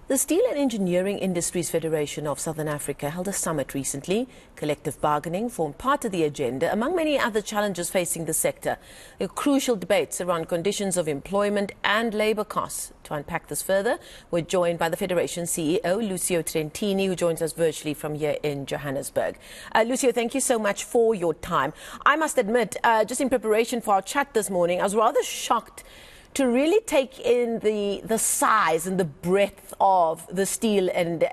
The Steel and Engineering Industries Federation of Southern Africa held a summit recently. Collective bargaining formed part of the agenda, among many other challenges facing the sector. There are crucial debates around conditions of employment and labour costs. To unpack this further, we're joined by the Federation's CEO, Lucio Trentini, who joins us virtually from here in Johannesburg. Lucio, thank you so much for your time. I must admit, just in preparation for our chat this morning, I was rather shocked to really take in the size and the breadth of the steel and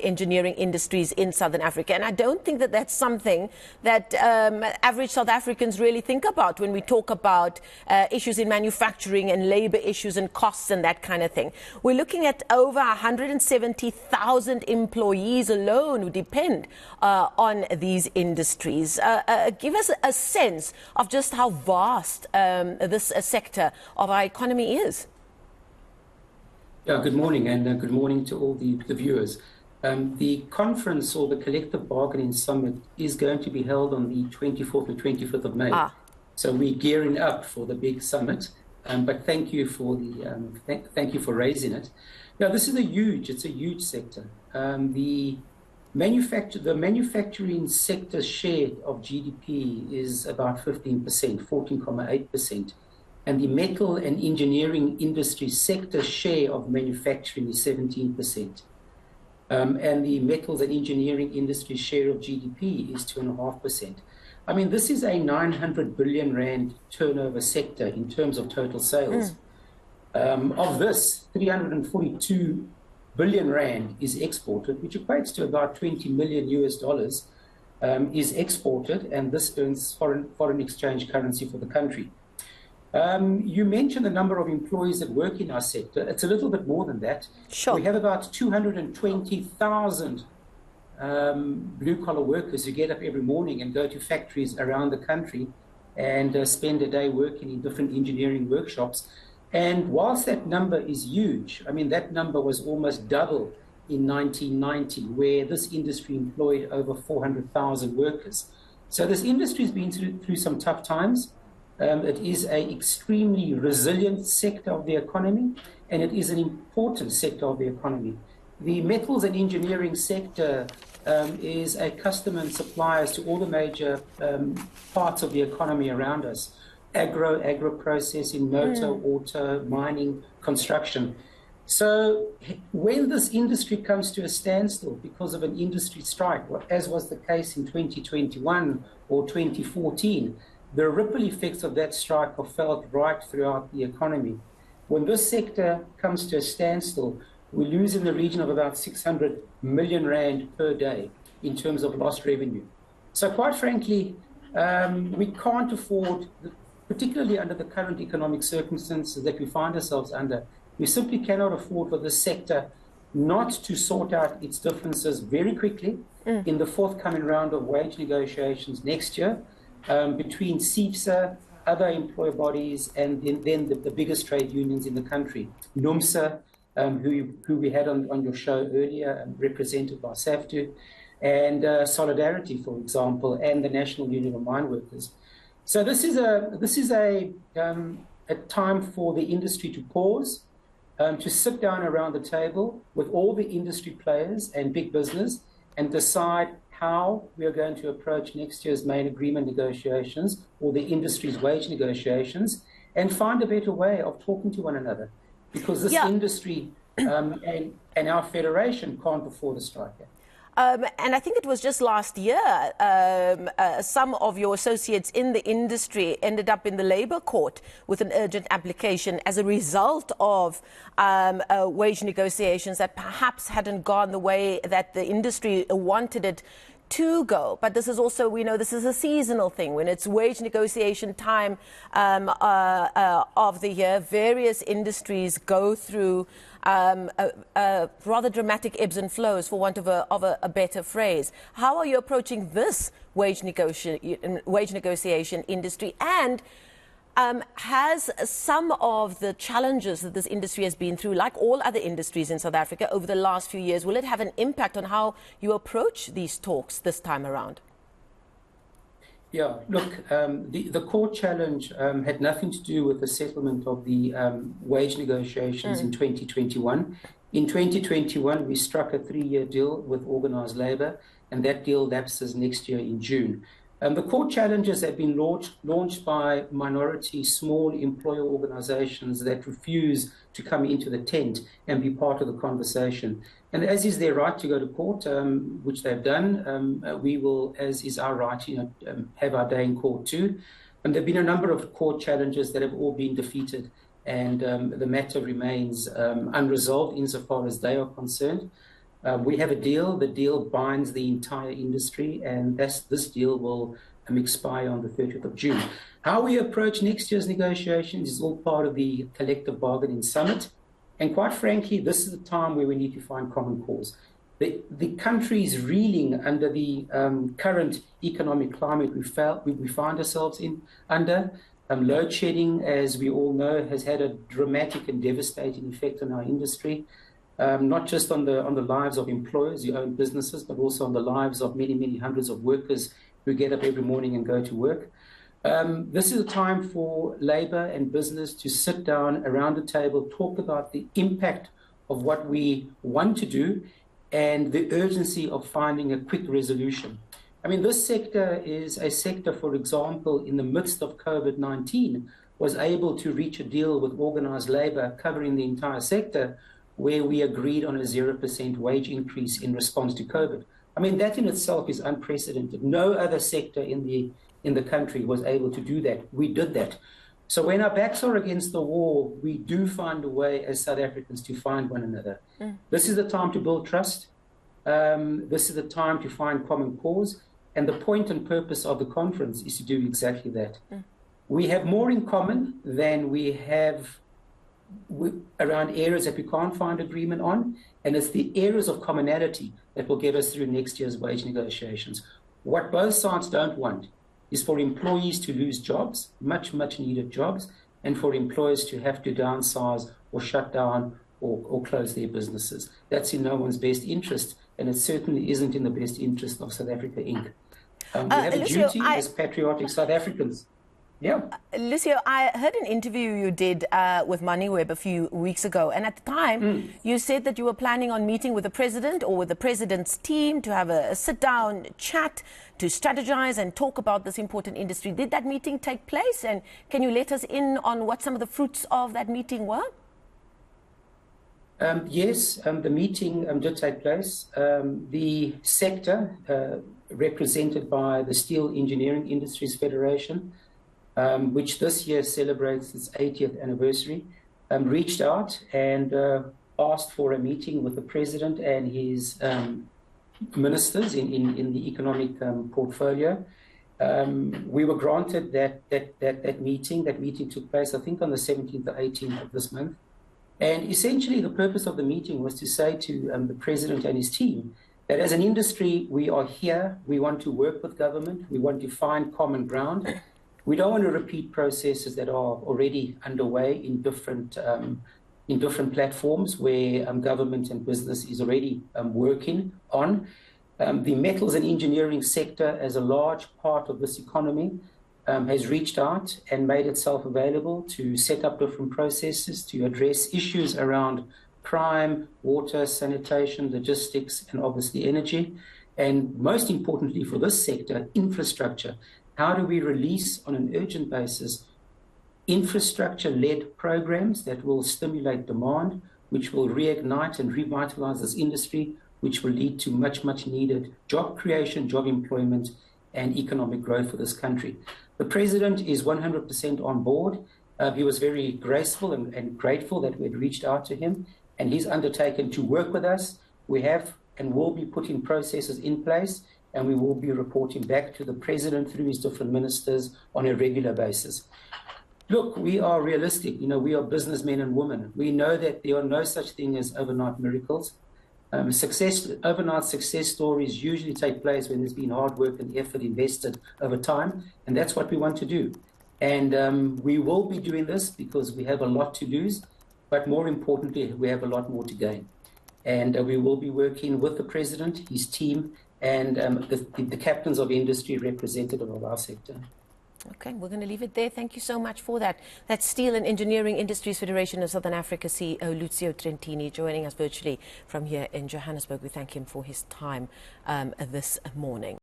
engineering industries in Southern Africa. And I don't think that that's something that average South Africans really think about when we talk about issues in manufacturing and labour issues and costs and that kind of thing. We're looking at over 170,000 employees alone who depend on these industries. Give us a sense of just how vast this sector of our economy is. Yeah, good morning, and good morning to all the viewers. The conference, or the Collective Bargaining Summit, is going to be held on the 24th and 25th of May. So we're gearing up for the big summit. But thank you for the thank you for raising it. Now, this is it's a huge sector. The manufacturing sector share of GDP is about 15%, 14.8%. And the metal and engineering industry sector share of manufacturing is 17%. And the metals and engineering industry share of GDP is 2.5%. I mean, this is a 900 billion rand turnover sector in terms of total sales. Of this, 342 billion rand is exported, which equates to about $20 million US, is exported, and this earns foreign exchange currency for the country. You mentioned the number of employees that work in our sector. It's a little bit more than that. Sure. We have about 220,000 blue-collar workers who get up every morning and go to factories around the country and spend a day working in different engineering workshops. And whilst that number is huge, I mean, that number was almost double in 1990, where this industry employed over 400,000 workers. So this industry has been through some tough times. It is an extremely resilient sector of the economy, and it is an important sector of the economy. The metals and engineering sector is a customer and suppliers to all the major parts of the economy around us. Agro processing, motor, auto, mining, construction. So when this industry comes to a standstill because of an industry strike, as was the case in 2021 or 2014, the ripple effects of that strike are felt right throughout the economy. When this sector comes to a standstill, we lose in the region of about 600 million rand per day in terms of lost revenue. So quite frankly, we can't afford, particularly under the current economic circumstances that we find ourselves under, we simply cannot afford for this sector not to sort out its differences very quickly in the forthcoming round of wage negotiations next year, between CIFSA, other employer bodies, and then the biggest trade unions in the country, NUMSA, who we had on your show earlier, represented by SAFTU, and Solidarity, for example, and the National Union of Mine Workers. So this is a time for the industry to pause, to sit down around the table with all the industry players and big business and decide how we are going to approach next year's main agreement negotiations or the industry's wage negotiations, and find a better way of talking to one another, because this industry and our federation can't afford a strike. And I think it was just last year, some of your associates in the industry ended up in the Labour Court with an urgent application as a result of wage negotiations that perhaps hadn't gone the way that the industry wanted it to go. But this is also, we know this is a seasonal thing. When it's wage negotiation time of the year, various industries go through rather dramatic ebbs and flows, for want of a better phrase. How are you approaching this wage negotiation industry? And has some of the challenges that this industry has been through, like all other industries in South Africa over the last few years, will it have an impact on how you approach these talks this time around? Yeah, look, the core challenge had nothing to do with the settlement of the wage negotiations in 2021. In 2021, we struck a 3-year deal with organised labour, and that deal lapses next year in June. The core challenges have been launched by minority small employer organisations that refuse to come into the tent and be part of the conversation. And as is their right to go to court, which they've done, we will, as is our right, have our day in court too. And there have been a number of court challenges that have all been defeated, and the matter remains unresolved insofar as they are concerned. We have a deal. The deal binds the entire industry, and this deal will expire on the 30th of June. How we approach next year's negotiations is all part of the collective bargaining summit. And quite frankly, this is the time where we need to find common cause. The country is reeling under the current economic climate we find ourselves under. Load shedding, as we all know, has had a dramatic and devastating effect on our industry. Not just on the lives of employers who own businesses, but also on the lives of many, many hundreds of workers who get up every morning and go to work. This is a time for labour and business to sit down around the table, talk about the impact of what we want to do and the urgency of finding a quick resolution. I mean, this sector is a sector, for example, in the midst of COVID-19, was able to reach a deal with organised labour covering the entire sector, where we agreed on a 0% wage increase in response to COVID. I mean, that in itself is unprecedented. No other sector in the country was able to do that. We did that. So when our backs are against the wall, we do find a way as South Africans to find one another. This is the time to build trust. This is the time to find common cause. And the point and purpose of the conference is to do exactly that. We have more in common than we have around areas that we can't find agreement on, and it's the areas of commonality that will get us through next year's wage negotiations. What both sides don't want is for employees to lose jobs, much needed jobs, and for employers to have to downsize or shut down or close their businesses. That's in no one's best interest, and it certainly isn't in the best interest of South Africa Inc. We have a duty as patriotic South Africans. Yeah. Lucio, I heard an interview you did with MoneyWeb a few weeks ago, and at the time you said that you were planning on meeting with the president or with the president's team to have a sit-down chat, to strategize and talk about this important industry. Did that meeting take place, and can you let us in on what some of the fruits of that meeting were? Yes, the meeting did take place. The sector, represented by the Steel Engineering Industries Federation, which this year celebrates its 80th anniversary, reached out and asked for a meeting with the president and his ministers in the economic portfolio. We were granted that meeting. That meeting took place, I think, on the 17th or 18th of this month. And essentially, the purpose of the meeting was to say to the president and his team that as an industry, we are here. We want to work with government. We want to find common ground. We don't want to repeat processes that are already underway in different platforms where government and business is already working on. The metals and engineering sector, as a large part of this economy, has reached out and made itself available to set up different processes to address issues around crime, water, sanitation, logistics, and obviously energy. And most importantly for this sector, infrastructure. How do we release on an urgent basis infrastructure-led programs that will stimulate demand, which will reignite and revitalize this industry, which will lead to much needed job creation, job employment, and economic growth for this country. The president is 100% on board. He was very graceful and grateful that we had reached out to him, and he's undertaken to work with us. We have and will be putting processes in place, and we will be reporting back to the president through his different ministers on a regular basis. Look, we are realistic. We are businessmen and women. We know that there are no such thing as overnight miracles. Overnight success stories usually take place when there's been hard work and effort invested over time, and that's what we want to do. And we will be doing this because we have a lot to lose, but more importantly, we have a lot more to gain. And we will be working with the president, his team, and the captains of industry representative of our sector. Okay, we're going to leave it there. Thank you so much for that. That's Steel and Engineering Industries Federation of Southern Africa CEO Lucio Trentini joining us virtually from here in Johannesburg. We thank him for his time this morning.